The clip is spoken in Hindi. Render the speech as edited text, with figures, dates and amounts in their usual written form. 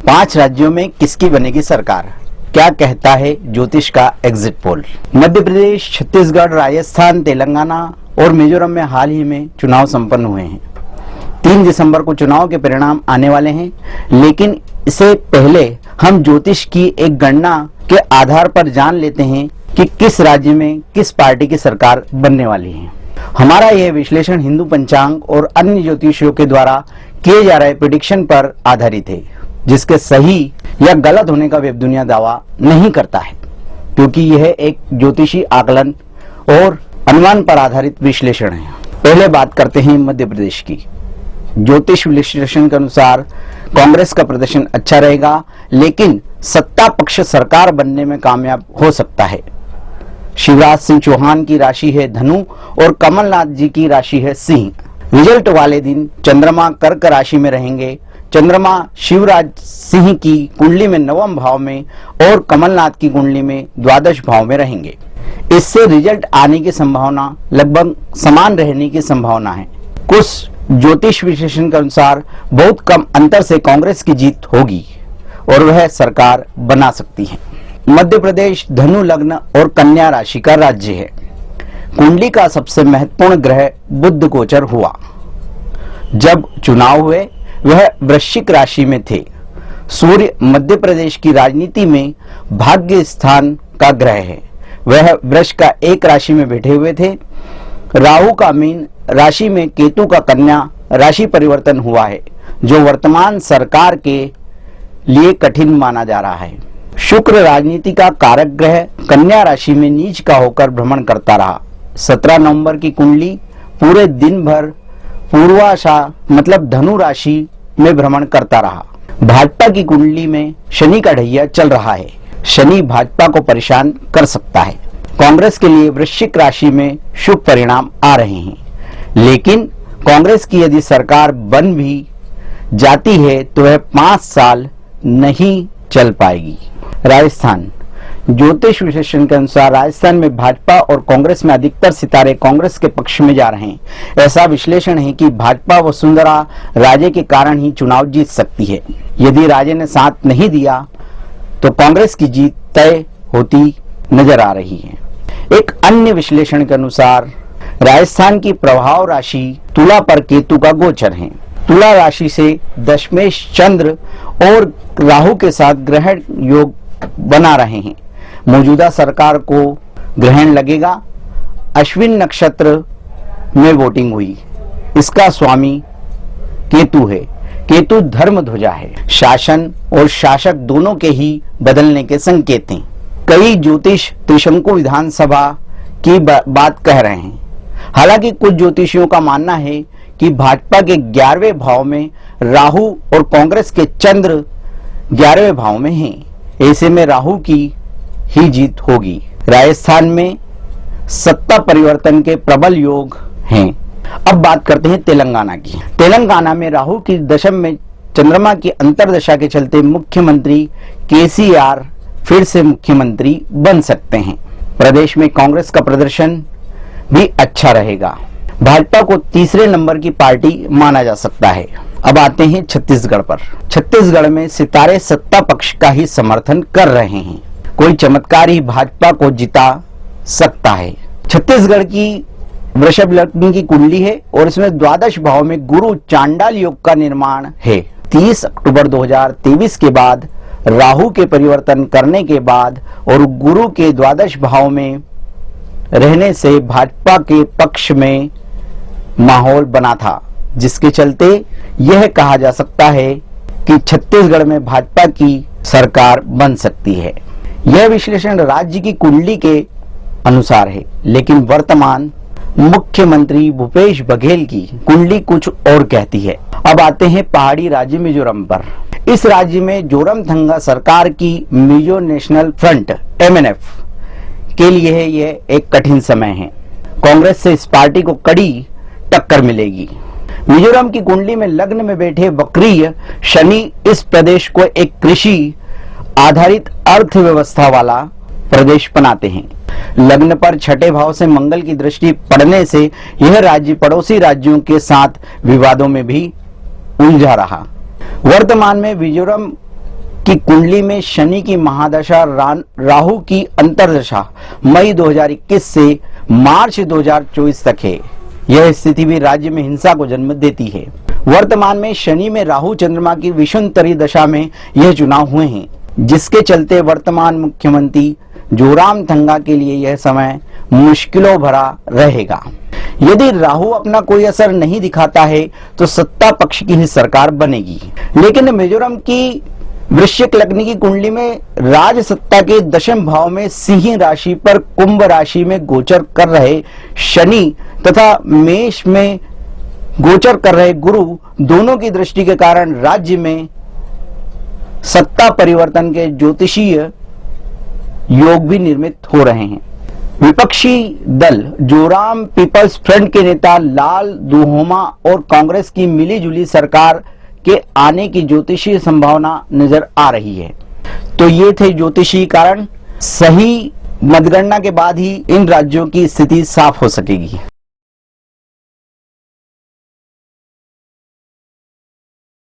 5 राज्यों में किसकी बनेगी सरकार, क्या कहता है ज्योतिष का एग्जिट पोल। मध्य प्रदेश, छत्तीसगढ़, राजस्थान, तेलंगाना और मिजोरम में हाल ही में चुनाव संपन्न हुए हैं। 3 दिसंबर को चुनाव के परिणाम आने वाले हैं, लेकिन इससे पहले हम ज्योतिष की एक गणना के आधार पर जान लेते हैं कि किस राज्य में किस पार्टी की सरकार बनने वाली है। हमारा यह विश्लेषण हिंदू पंचांग और अन्य ज्योतिषियों के द्वारा किए जा रहे प्रेडिक्शन पर आधारित है, जिसके सही या गलत होने का वेब दुनिया दावा नहीं करता है, क्योंकि यह एक ज्योतिषी आकलन और अनुमान पर आधारित विश्लेषण है। पहले बात करते हैं मध्य प्रदेश की। ज्योतिष विश्लेषण के अनुसार कांग्रेस का प्रदर्शन अच्छा रहेगा, लेकिन सत्ता पक्ष सरकार बनने में कामयाब हो सकता है। शिवराज सिंह चौहान की राशि है धनु और कमलनाथ जी की राशि है सिंह। रिजल्ट वाले दिन चंद्रमा कर्क राशि में रहेंगे। चंद्रमा शिवराज सिंह की कुंडली में 9वें भाव में और कमलनाथ की कुंडली में 12वें भाव में रहेंगे। इससे रिजल्ट आने की संभावना लगभग समान रहने की संभावना है। कुछ ज्योतिष विश्लेषण के अनुसार बहुत कम अंतर से कांग्रेस की जीत होगी और वह सरकार बना सकती है। मध्य प्रदेश धनु लग्न और कन्या राशि का राज्य है। कुंडली का सबसे महत्वपूर्ण ग्रह बुध गोचर हुआ। जब चुनाव हुए वह वृश्चिक राशि में थे। सूर्य मध्य प्रदेश की राजनीति में भाग्य स्थान का ग्रह है। वह वृष का एक राशि में बैठे हुए थे। राहु का मीन राशि में, केतु का कन्या राशि परिवर्तन हुआ है, जो वर्तमान सरकार के लिए कठिन माना जा रहा है। शुक्र राजनीति का कारक ग्रह कन्या राशि में नीच का होकर भ्रमण करता रहा। 17 नवंबर की कुंडली पूरे दिन भर पूर्वाशा मतलब धनु राशि में भ्रमण करता रहा। भाजपा की कुंडली में शनि का ढैया चल रहा है। शनि भाजपा को परेशान कर सकता है। कांग्रेस के लिए वृश्चिक राशि में शुभ परिणाम आ रहे हैं, लेकिन कांग्रेस की यदि सरकार बन भी जाती है तो वह 5 साल नहीं चल पाएगी। राजस्थान ज्योतिष विश्लेषण के अनुसार राजस्थान में भाजपा और कांग्रेस में अधिकतर सितारे कांग्रेस के पक्ष में जा रहे हैं। ऐसा विश्लेषण है कि भाजपा वसुंधरा राजे के कारण ही चुनाव जीत सकती है। यदि राजे ने साथ नहीं दिया तो कांग्रेस की जीत तय होती नजर आ रही है। एक अन्य विश्लेषण के अनुसार राजस्थान की प्रभाव राशि तुला पर केतु का गोचर है। तुला राशि से दशमेश चंद्र और राहु के साथ ग्रहण योग बना रहे हैं। मौजूदा सरकार को ग्रहण लगेगा। अश्विन नक्षत्र में वोटिंग हुई। इसका स्वामी केतु है। केतु धर्म ध्वजा है। शासन और शासक दोनों के ही बदलने के संकेत हैं। कई ज्योतिष त्रिशंकु विधानसभा की बात कह रहे हैं। हालांकि कुछ ज्योतिषियों का मानना है कि भाजपा के 11वें भाव में राहु और कांग्रेस के चंद्र 11वें भाव में हैं। ऐसे में राहु की ही जीत होगी। राजस्थान में सत्ता परिवर्तन के प्रबल योग हैं। अब बात करते हैं तेलंगाना की। तेलंगाना में राहु की दशम में चंद्रमा की अंतर्दशा के चलते मुख्यमंत्री केसीआर फिर से मुख्यमंत्री बन सकते हैं। प्रदेश में कांग्रेस का प्रदर्शन भी अच्छा रहेगा। भाजपा को तीसरे नंबर की पार्टी माना जा सकता है। अब आते हैं छत्तीसगढ़ पर। छत्तीसगढ़ में सितारे सत्ता पक्ष का ही समर्थन कर रहे हैं। कोई चमत्कार ही भाजपा को जिता सकता है। छत्तीसगढ़ की वृषभ लग्न की कुंडली है और इसमें 12वें भाव में गुरु चांडाल योग का निर्माण है। 30 अक्टूबर 2023 के बाद राहु के परिवर्तन करने के बाद और गुरु के 12वें भाव में रहने से भाजपा के पक्ष में माहौल बना था, जिसके चलते यह कहा जा सकता है कि छत्तीसगढ़ में भाजपा की सरकार बन सकती है। यह विश्लेषण राज्य की कुंडली के अनुसार है, लेकिन वर्तमान मुख्यमंत्री भूपेश बघेल की कुंडली कुछ और कहती है। अब आते हैं पहाड़ी राज्य मिजोरम पर। इस राज्य में जोरमथंगा सरकार की मिजो नेशनल फ्रंट MNF के लिए यह एक कठिन समय है। कांग्रेस से इस पार्टी को कड़ी टक्कर मिलेगी। मिजोरम की कुंडली में लग्न में बैठे वक्रीय शनि इस प्रदेश को एक कृषि आधारित अर्थव्यवस्था वाला प्रदेश बनाते हैं। लग्न पर छठे भाव से मंगल की दृष्टि पड़ने से यह राज्य पड़ोसी राज्यों के साथ विवादों में भी उलझा रहा। वर्तमान में मिजोरम कि कुंडली में शनि की महादशा राहु की अंतर्दशा मई 2021 से मार्च 2024 तक है। यह स्थिति भी राज्य में हिंसा को जन्म देती है। वर्तमान में शनि में राहु चंद्रमा की विषुवंतरी दशा में यह चुनाव हुए हैं, जिसके चलते वर्तमान मुख्यमंत्री जोरामथंगा के लिए यह समय मुश्किलों भरा रहेगा। यदि राहु अपना कोई असर नहीं दिखाता है तो सत्ता पक्ष की ही सरकार बनेगी। लेकिन मिजोरम की वृश्चिक लग्न की कुंडली में राज सत्ता के दशम भाव में सिंह राशि पर कुंभ राशि में गोचर कर रहे शनि तथा मेष में गोचर कर रहे गुरु दोनों की दृष्टि के कारण राज्य में सत्ता परिवर्तन के ज्योतिषीय योग भी निर्मित हो रहे हैं। विपक्षी दल जोराम पीपल्स फ्रंट के नेता लाल दुहोमा और कांग्रेस की मिलीजुली सरकार के आने की ज्योतिषीय संभावना नजर आ रही है। तो ये थे ज्योतिषीय कारण। सही मतगणना के बाद ही इन राज्यों की स्थिति साफ हो सकेगी।